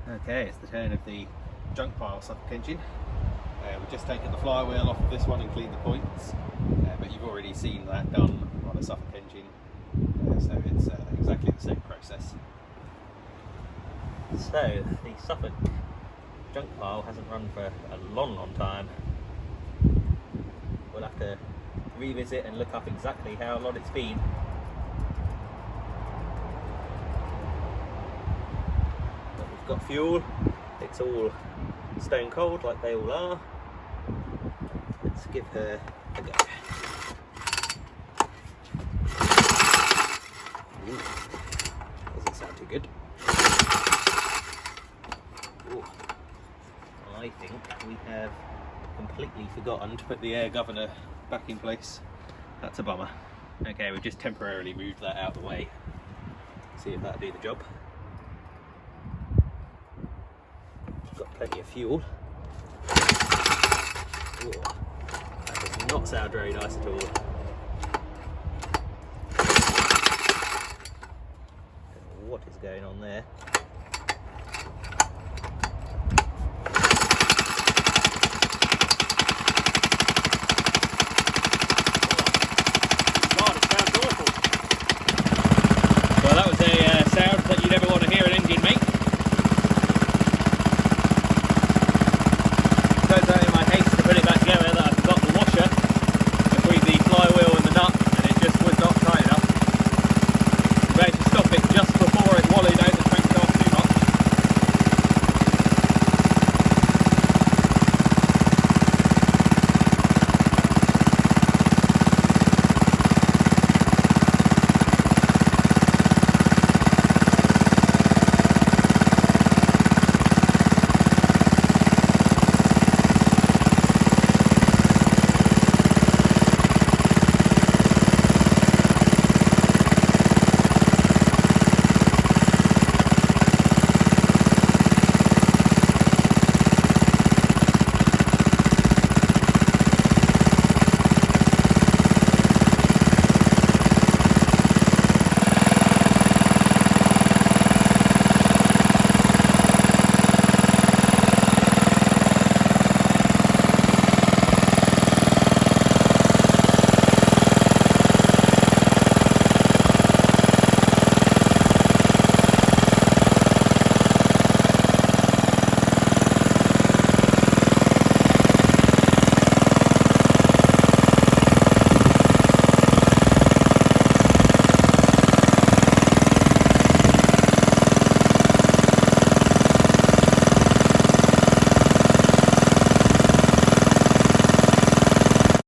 Okay, it's the turn of the junk pile Suffolk engine. We've just taken the flywheel off of this one and cleaned the points, but you've already seen that done on a Suffolk engine, so it's exactly the same process. So, the Suffolk junk pile hasn't run for a long time. We'll have to revisit and look up exactly how long it's been. But we've got fuel, it's all stone cold like they all are. Let's give her a go. Ooh, doesn't sound too good. Ooh. I think we have completely forgotten to put the air governor back in place. That's a bummer. Okay, we've just temporarily moved that out of the way. See if that'll do the job. Got plenty of fuel. Ooh, that does not sound very nice at all. Don't know what is going on there.